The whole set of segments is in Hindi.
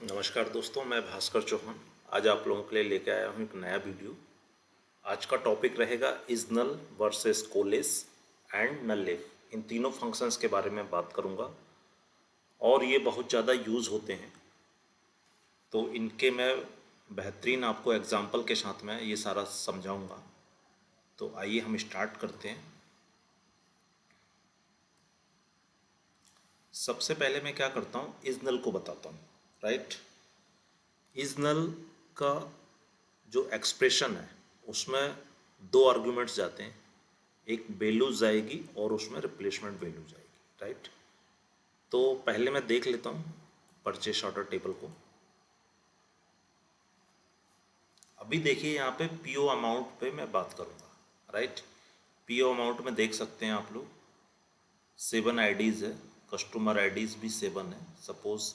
नमस्कार दोस्तों, मैं भास्कर चौहान आज आप लोगों के लिए लेके आया हूँ एक नया वीडियो। आज का टॉपिक रहेगा is null versus coalesce and null if. इन तीनों फंक्शंस के बारे में बात करूँगा और ये बहुत ज़्यादा यूज़ होते हैं, तो इनके मैं बेहतरीन आपको एग्जांपल के साथ में ये सारा समझाऊँगा। तो आइए हम स्टार्ट करते हैं। सबसे पहले मैं क्या करता हूँ, इज नल को बताता हूँ। राइट, इज नल का जो एक्सप्रेशन है उसमें दो आर्ग्यूमेंट्स जाते हैं, एक वैल्यूज जाएगी और उसमें रिप्लेसमेंट वैल्यू जाएगी। राइट, तो पहले मैं देख लेता हूँ परचेस ऑर्डर टेबल को। अभी देखिए यहाँ पे पीओ अमाउंट पे मैं बात करूँगा। राइट, पीओ अमाउंट में देख सकते हैं आप लोग 7 आईडीज़ है, कस्टमर आईडीज़ भी 7 है। सपोज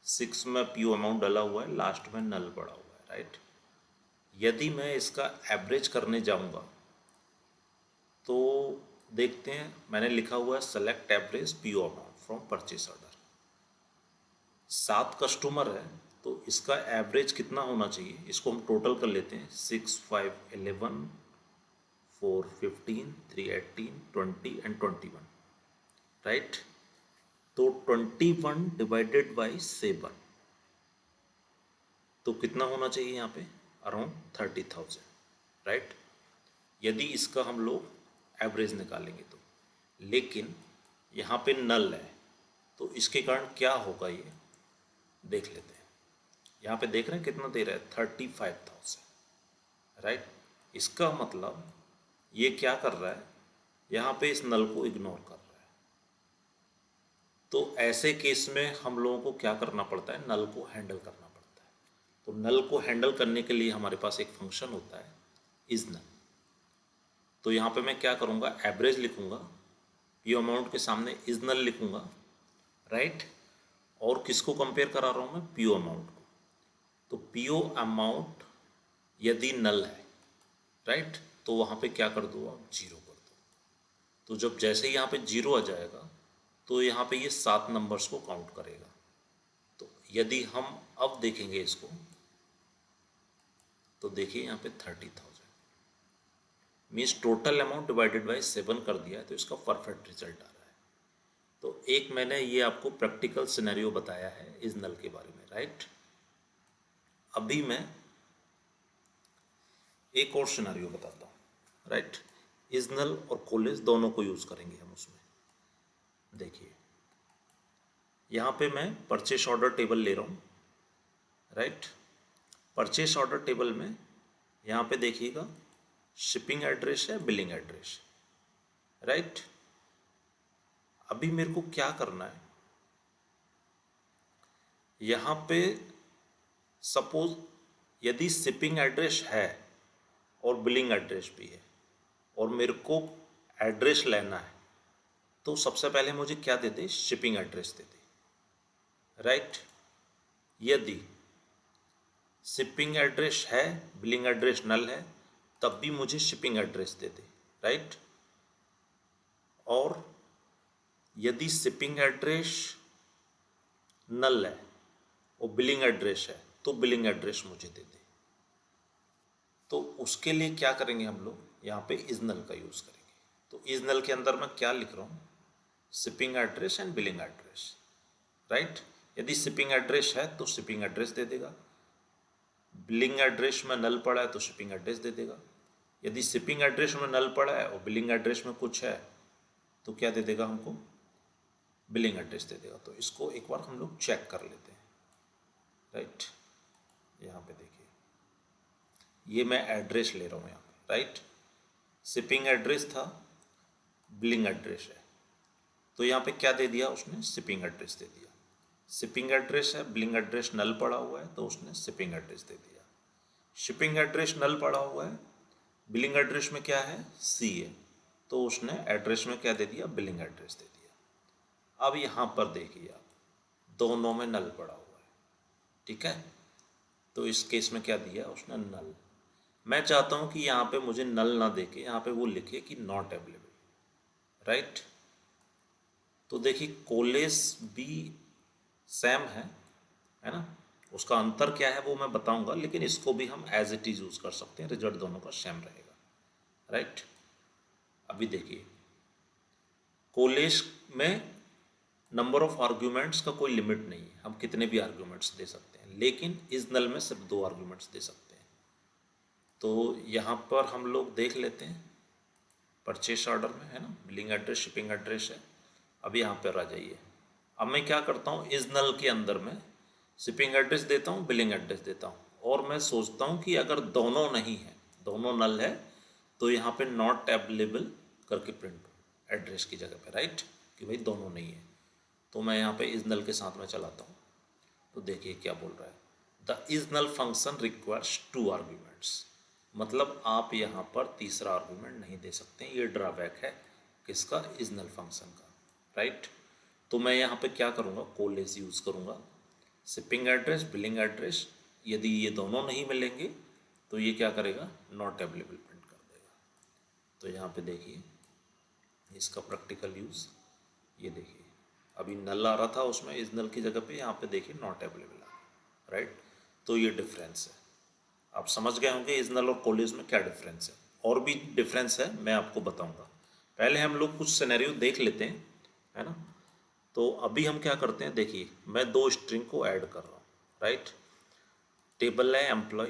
6 में पीओ अमाउंट डाला हुआ है, लास्ट में नल पड़ा हुआ है। राइट, यदि मैं इसका एवरेज करने जाऊंगा तो देखते हैं, मैंने लिखा हुआ है select average PO amount from purchase order. 7 customer है तो इसका एवरेज कितना होना चाहिए, इसको हम टोटल कर लेते हैं। 6, 5, 11, 4, 15, 3, 18, 20 एंड 21। राइट, तो 21 डिवाइडेड बाई 7 तो कितना होना चाहिए यहाँ पे, अराउंड 30,000। राइट, यदि इसका हम लोग एवरेज निकालेंगे तो। लेकिन यहाँ पे नल है तो इसके कारण क्या होगा ये देख लेते हैं। यहाँ पे देख रहे हैं कितना दे रहा है, 35,000। राइट, इसका मतलब ये क्या कर रहा है, यहाँ पे इस नल को इग्नोर कर रहा है। तो ऐसे केस में हम लोगों को क्या करना पड़ता है, नल को हैंडल करना पड़ता है। तो नल को हैंडल करने के लिए हमारे पास एक फंक्शन होता है इज नल। तो यहाँ पे मैं क्या करूँगा, एवरेज लिखूँगा, पीओ अमाउंट के सामने इज नल लिखूँगा। राइट, और किसको कंपेयर करा रहा हूँ मैं, पीओ अमाउंट को। तो पीओ अमाउंट यदि नल है, राइट, तो वहाँ पे क्या कर दो आप, जीरो कर दो। तो जब जैसे ही यहाँ पे जीरो आ जाएगा तो यहाँ पे ये 7 नंबर्स को काउंट करेगा। तो यदि हम अब देखेंगे इसको तो देखिए यहाँ पे 30,000 means total amount divided by 7 कर दिया है, तो इसका परफेक्ट रिजल्ट आ रहा है। तो एक मैंने ये आपको प्रैक्टिकल सिनेरियो बताया है इस नल के बारे में। राइट, अभी मैं एक और सिनेरियो बताता हूँ। राइट, इज नल और कोलेज दोनों को यूज़ करेंगे हम उसमें। देखिए यहाँ पे मैं परचेस ऑर्डर टेबल ले रहा हूँ। राइट, परचेस ऑर्डर टेबल में यहाँ पे देखिएगा शिपिंग एड्रेस है, बिलिंग एड्रेस। राइट, अभी मेरे को क्या करना है, यहाँ पे सपोज यदि शिपिंग एड्रेस है और बिलिंग एड्रेस भी है और मेरे को एड्रेस लेना है, तो सबसे पहले मुझे क्या दे दे, शिपिंग एड्रेस दे दे। राइट, यदि शिपिंग एड्रेस है, बिलिंग एड्रेस नल है, तब भी मुझे शिपिंग एड्रेस दे दे। राइट, और यदि शिपिंग एड्रेस नल है और बिलिंग एड्रेस है तो बिलिंग एड्रेस मुझे दे दे। तो उसके लिए क्या करेंगे हम लोग, यहाँ पे इज नल का यूज़ करेंगे। तो इज नल के अंदर मैं क्या लिख रहा हूँ, shipping address and billing address. Right, यदि शिपिंग एड्रेस है तो शिपिंग एड्रेस दे देगा, बिलिंग एड्रेस में नल पड़ा है तो शिपिंग एड्रेस दे देगा। यदि शिपिंग एड्रेस में नल पड़ा है और बिलिंग एड्रेस में कुछ है तो क्या दे देगा हमको, बिलिंग एड्रेस दे देगा। तो इसको एक बार हम लोग चेक कर लेते हैं। राइट, यहाँ पे देखिए ये मैं एड्रेस ले रहा हूँ यहाँ पे। राइट, शिपिंग एड्रेस था, बिलिंग एड्रेस है, तो यहाँ पे क्या दे दिया उसने, शिपिंग एड्रेस दे दिया। शिपिंग एड्रेस है, बिलिंग एड्रेस नल पड़ा हुआ है तो उसने शिपिंग एड्रेस दे दिया। शिपिंग एड्रेस नल पड़ा हुआ है, बिलिंग एड्रेस में क्या है, सी है, तो उसने एड्रेस में क्या दे दिया, बिलिंग एड्रेस दे दिया। अब यहाँ पर देखिए आप, दोनों में नल पड़ा हुआ है। ठीक है, तो इस केस में क्या दिया उसने, नल। मैं चाहता हूँ कि यहाँ पे मुझे नल ना देके यहाँ पे वो लिखे कि नॉट अवेलेबल। राइट, तो देखिए कोलेस भी सेम है ना, उसका अंतर क्या है वो मैं बताऊंगा, लेकिन इसको भी हम एज इट इज यूज कर सकते हैं, रिजल्ट दोनों का सेम रहेगा, राइट। अभी देखिए कोलेश में नंबर ऑफ आर्ग्यूमेंट्स का कोई लिमिट नहीं है, हम कितने भी आर्ग्यूमेंट्स दे सकते हैं, लेकिन इस नल में सिर्फ 2 आर्ग्यूमेंट्स दे सकते हैं। तो यहाँ पर हम लोग देख लेते हैं परचेस ऑर्डर में, है ना, बिलिंग एड्रेस शिपिंग एड्रेस है। अब यहाँ पर आ जाइए, अब मैं क्या करता हूँ, इस नल के अंदर में शिपिंग एड्रेस देता हूँ, बिलिंग एड्रेस देता हूँ, और मैं सोचता हूँ कि अगर दोनों नहीं है, दोनों नल है, तो यहाँ पे नॉट अवेलेबल करके प्रिंट एड्रेस की जगह पे, राइट, कि भाई दोनों नहीं है। तो मैं यहाँ पे इज नल के साथ में चलाता हूँ, तो देखिए क्या बोल रहा है, the is null function requires 2 arguments, मतलब आप यहाँ पर तीसरा आर्ग्यूमेंट नहीं दे सकते, ये ड्रॉबैक है किसका, इज नल फंक्शन का, राइट। तो मैं यहाँ पे क्या करूँगा, कोलेस यूज़ करूँगा, शिपिंग एड्रेस बिलिंग एड्रेस, यदि ये दोनों नहीं मिलेंगे तो ये क्या करेगा, नॉट अवेलेबल प्रिंट कर देगा। तो यहाँ पे देखिए इसका प्रैक्टिकल यूज़, ये देखिए अभी नल आ रहा था उसमें इस नल की जगह पे यहाँ पे देखिए नॉट अवेलेबल आ गया, राइट। तो ये डिफरेंस है, आप समझ गए होंगे इस नल और कोलेस में क्या डिफरेंस है। और भी डिफरेंस है मैं आपको बताऊंगा, पहले हम लोग कुछ सिनेरियो देख लेते हैं, है ना। तो अभी हम क्या करते हैं, देखिए मैं 2 स्ट्रिंग को ऐड कर रहा हूँ, राइट। टेबल है एम्प्लॉय,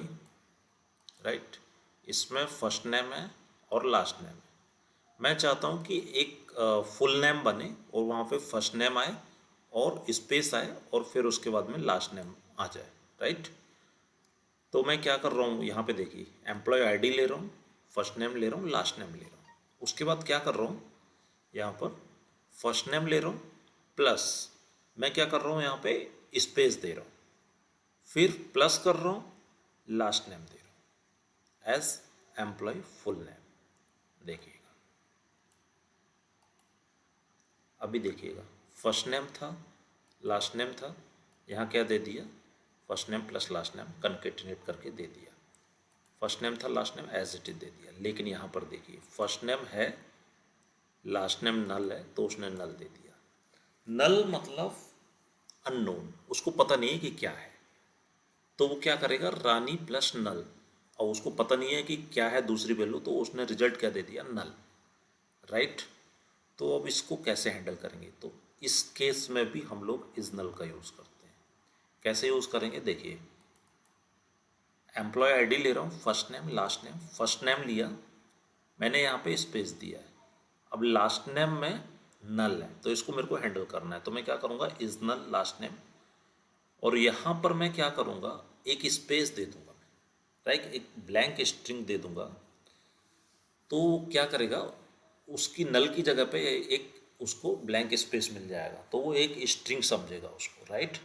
राइट, इसमें फर्स्ट नेम है और लास्ट नेम है। मैं चाहता हूँ कि एक फुल नेम बने और वहाँ पे फर्स्ट नेम आए और स्पेस आए और फिर उसके बाद में लास्ट नेम आ जाए, राइट। तो मैं क्या कर रहा हूँ, यहाँ पे देखिए एम्प्लॉय आईडी ले रहा हूँ, फर्स्ट नेम ले रहा हूँ, लास्ट नेम ले रहा हूँ, उसके बाद क्या कर रहा हूँ, यहाँ पर फर्स्ट नेम ले रहा हूँ प्लस मैं क्या कर रहा हूँ, यहाँ पे स्पेस दे रहा हूँ, फिर प्लस कर रहा हूँ, लास्ट नेम दे रहा हूँ एज एम्प्लॉय फुल नेम। देखिएगा अभी देखिएगा फर्स्ट नेम था लास्ट नेम था, यहाँ क्या दे दिया, first name plus last name concatenate करके दे दिया, फर्स्ट नेम था last name as it is दे दिया। लेकिन यहाँ पर देखिए फर्स्ट नेम है लास्ट नेम नल है तो उसने नल दे दिया, नल मतलब अननोन, उसको पता नहीं है कि क्या है, तो वो क्या करेगा, रानी प्लस नल, और उसको पता नहीं है कि क्या है दूसरी वैल्यू, तो उसने रिजल्ट क्या दे दिया, नल, राइट। तो अब इसको कैसे हैंडल करेंगे, तो इस केस में भी हम लोग इस नल का यूज़ करते हैं। कैसे यूज़ करेंगे, देखिए एम्प्लॉय आईडी ले रहा हूँ, first name last name, first name लिया मैंने, यहाँ पे स्पेस दिया है, अब लास्ट नेम में नल है तो इसको मेरे को हैंडल करना है, तो मैं क्या करूँगा, इज नल लास्ट नेम, और यहाँ पर मैं क्या करूँगा, एक स्पेस दे दूंगा मैं, राइट, एक ब्लैंक स्ट्रिंग दे दूंगा, तो क्या करेगा, उसकी नल की जगह पे एक उसको ब्लैंक स्पेस मिल जाएगा, तो वो एक स्ट्रिंग समझेगा उसको, राइट।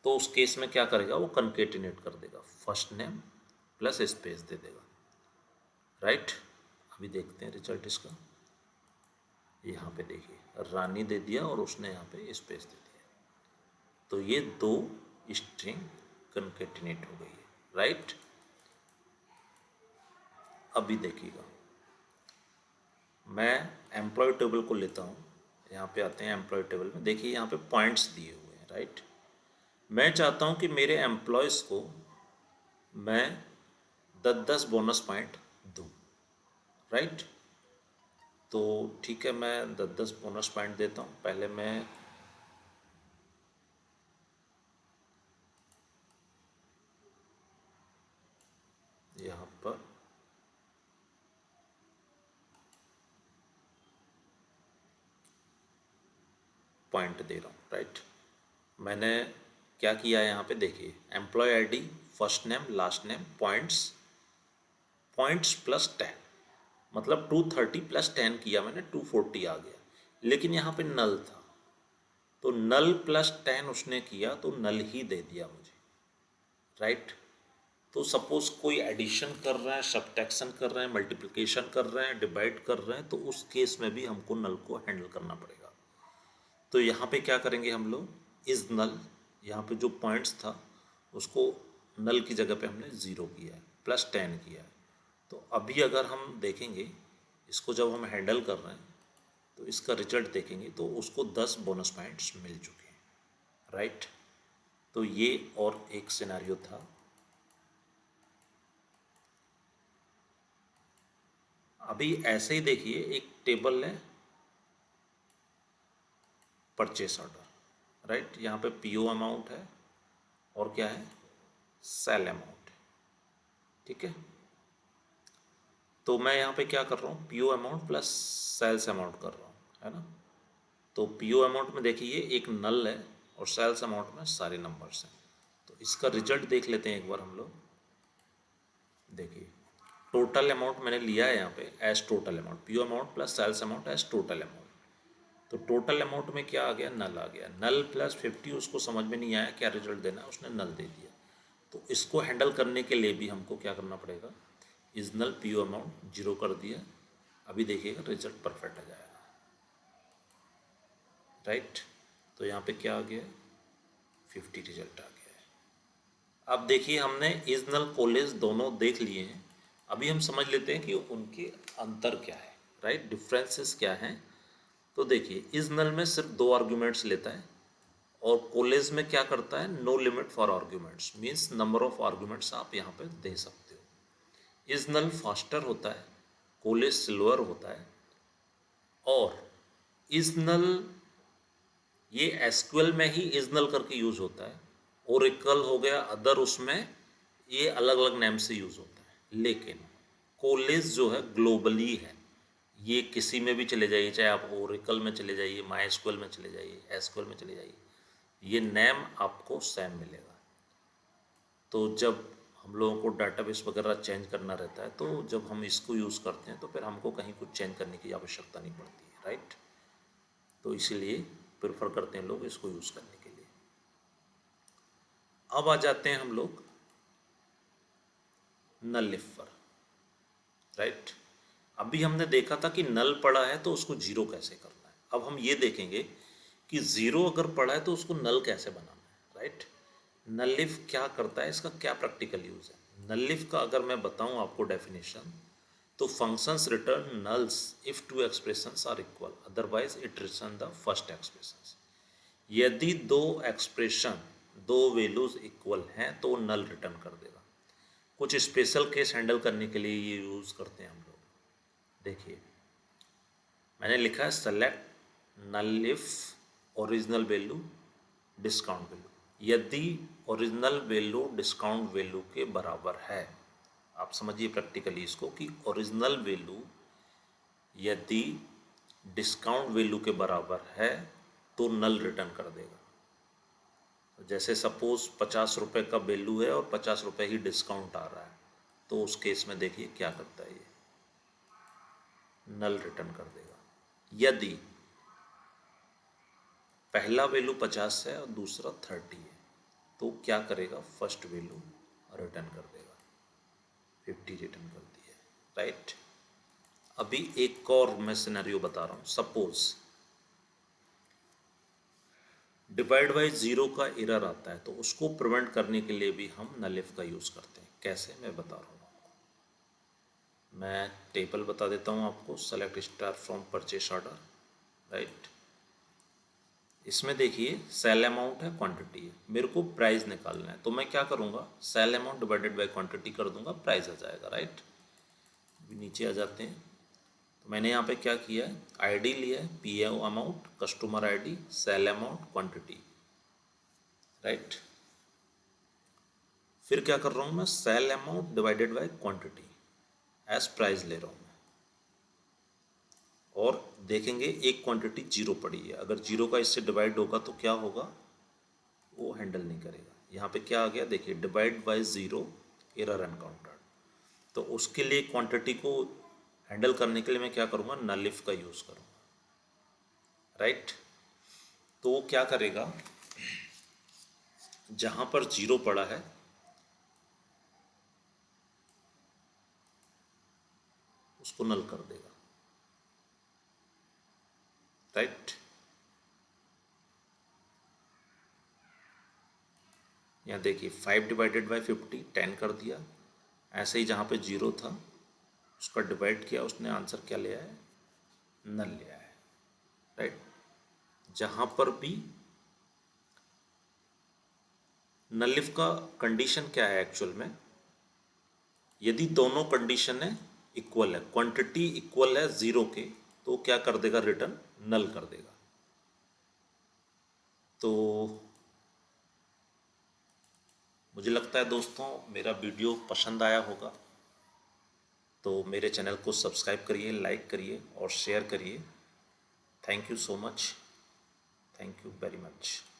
तो उस केस में क्या करेगा, वो कनकेटिनेट कर देगा, फर्स्ट नेम प्लस स्पेस दे देगा, राइट। अभी देखते हैं रिजल्ट इसका, यहाँ पे देखिए रानी दे दिया और उसने यहाँ पे स्पेस दे दिया, तो ये 2 स्ट्रिंग कनकेटिनेट हो गई है, राइट। अभी देखिएगा मैं एम्प्लॉय टेबल को लेता हूँ, यहाँ पे आते हैं एम्प्लॉय टेबल में, देखिए यहाँ पे पॉइंट्स दिए हुए हैं, राइट। मैं चाहता हूँ कि मेरे एम्प्लॉयज़ को मैं 10-10 बोनस पॉइंट दूँ, राइट। तो ठीक है मैं 10-10 बोनस पॉइंट देता हूँ, पहले मैं यहाँ पर पॉइंट दे रहा हूँ, राइट। मैंने क्या किया है, यहाँ पे देखिए employee ID first name last name points plus 10, मतलब 230 प्लस 10 किया मैंने, 240 आ गया, लेकिन यहाँ पे नल था तो नल प्लस 10 उसने किया तो नल ही दे दिया मुझे, राइट। तो सपोज कोई एडिशन कर रहे हैं, सब्ट्रैक्शन कर रहे हैं, मल्टीप्लिकेशन कर रहे हैं, डिवाइड कर रहे हैं, तो उस केस में भी हमको नल को हैंडल करना पड़ेगा। तो यहाँ पे क्या करेंगे हम लोग, इस नल, यहाँ पे जो पॉइंट्स था उसको नल की जगह पे हमने 0 किया है, प्लस 10 किया है। तो अभी अगर हम देखेंगे इसको, जब हम हैंडल कर रहे हैं तो इसका रिजल्ट देखेंगे तो उसको 10 बोनस पॉइंट्स मिल चुके हैं, राइट। तो ये और एक सिनेरियो था। अभी ऐसे ही देखिए, एक टेबल है परचेस ऑर्डर, राइट। यहाँ पे पीओ अमाउंट है और क्या है, सेल अमाउंट, ठीक है। तो मैं यहाँ पे क्या कर रहा हूँ, PO amount plus sales amount कर रहा हूँ, है ना। तो पीओ अमाउंट में देखिए एक नल है और सेल्स अमाउंट में सारे नंबर्स हैं। तो इसका रिजल्ट देख लेते हैं एक बार हम लोग। देखिए टोटल अमाउंट मैंने लिया है यहाँ पे as total amount, PO amount plus sales amount as total amount. तो टोटल अमाउंट में क्या आ गया, नल आ गया। नल प्लस 50, उसको समझ में नहीं आया क्या रिजल्ट देना है, उसने नल दे दिया। तो इसको हैंडल करने के लिए भी हमको क्या करना पड़ेगा, इज नल पीओ अमाउंट 0 कर दिया। अभी देखिएगा रिजल्ट परफेक्ट आ जाएगा, राइट। तो यहाँ पे क्या आ गया, 50 रिजल्ट आ गया है। अब देखिए हमने इज नल कॉलेज दोनों देख लिए हैं। अभी हम समझ लेते हैं कि उनके अंतर क्या है, राइट, डिफरेंसेस क्या हैं। तो देखिए इज नल में सिर्फ 2 आर्ग्यूमेंट्स लेता है और कॉलेज में क्या करता है, no limit for arguments, means number of arguments आप यहाँ पे दे सकते हो। इज नल फास्टर होता है, कॉलेज स्लोअर होता है। और इज नल ये एसक्यूएल में ही इज नल करके यूज होता है। ओरेकल हो गया अदर, उसमें ये अलग अलग नेम से यूज होता है। लेकिन कॉलेज जो है ग्लोबली है, ये किसी में भी चले जाइए, चाहे आप ओरेकल में चले जाइए, माई एसक्यूएल में चले जाइए, एसक्यूएल में चले जाइए, ये नेम आपको सेम मिलेगा। तो जब हम लोगों को डाटाबेस वगैरह चेंज करना रहता है, तो जब हम इसको यूज़ करते हैं तो फिर हमको कहीं कुछ चेंज करने की आवश्यकता नहीं पड़ती है, राइट। तो इसीलिए प्रेफर करते हैं लोग इसको यूज़ करने के लिए। अब आ जाते हैं हम लोग नल इफ पर, राइट। अभी हमने देखा था कि नल पड़ा है तो उसको जीरो कैसे करना है। अब हम ये देखेंगे कि जीरो अगर पड़ा है तो उसको नल कैसे बनाना है, राइट। नल इफ क्या करता है, इसका क्या प्रैक्टिकल यूज है। नल इफ का अगर मैं बताऊं आपको डेफिनेशन, तो functions return nulls if two expressions are equal, otherwise it return the first expressions. यदि दो एक्सप्रेशन, दो वैल्यूज इक्वल हैं तो नल रिटर्न कर देगा। कुछ स्पेशल केस हैंडल करने के लिए ये यूज करते हैं हम लोग। देखिए मैंने लिखा है select null if original value discount value. यदि ओरिजिनल वैल्यू डिस्काउंट वैल्यू के बराबर है, आप समझिए प्रैक्टिकली इसको कि ओरिजिनल वैल्यू यदि डिस्काउंट वैल्यू के बराबर है तो नल रिटर्न कर देगा। तो जैसे सपोज 50 रुपये का वैल्यू है और 50 रुपये ही डिस्काउंट आ रहा है, तो उस केस में देखिए क्या करता है, ये नल रिटर्न कर देगा। यदि पहला वैल्यू 50 है और दूसरा 30 है, तो क्या करेगा, फर्स्ट वैल्यू रिटर्न कर देगा, 50 रिटर्न कर दिया, राइट। अभी एक और मैं सिनेरियो बता रहा हूँ। सपोज डिवाइड बाई जीरो का एरर आता है, तो उसको प्रिवेंट करने के लिए भी हम नल इफ का यूज़ करते हैं। कैसे, मैं बता रहा हूँ आपको। मैं टेबल बता देता हूँ आपको, select star from purchase order, right. इसमें देखिए सेल अमाउंट है, क्वांटिटी है, मेरे को प्राइस निकालना है। तो मैं क्या करूँगा, sale amount divided by quantity कर दूंगा, प्राइस आ जाएगा, राइट। नीचे आ जाते हैं। तो मैंने यहाँ पे क्या किया है, आईडी लिया है, PO amount, customer ID, sale amount, quantity, right. फिर क्या कर रहा हूँ मैं, sale amount divided by quantity as price ले रहा हूँ मैं। और देखेंगे एक क्वांटिटी जीरो पड़ी है, अगर जीरो का इससे डिवाइड होगा तो क्या होगा, वो हैंडल नहीं करेगा। यहाँ पे क्या आ गया, देखिए divide by zero, error encountered. तो उसके लिए क्वांटिटी को हैंडल करने के लिए मैं क्या करूँगा, नल इफ का यूज़ करूँगा, राइट। तो वो क्या करेगा, जहाँ पर जीरो पड़ा है उसको नल कर देगा, राइट। यहाँ देखिए 5 डिवाइडेड बाई 50, 10 कर दिया। ऐसे ही जहाँ पे जीरो था उसका डिवाइड किया, उसने आंसर क्या लिया है, नल लिया है, राइट। जहाँ पर भी नल इफ का कंडीशन क्या है एक्चुअल में, यदि दोनों कंडीशन है इक्वल है, क्वांटिटी इक्वल है जीरो के, तो क्या कर देगा, रिटर्न नल कर देगा। तो मुझे लगता है दोस्तों मेरा वीडियो पसंद आया होगा, तो मेरे चैनल को सब्सक्राइब करिए, लाइक करिए और शेयर करिए। Thank you so much, thank you very much.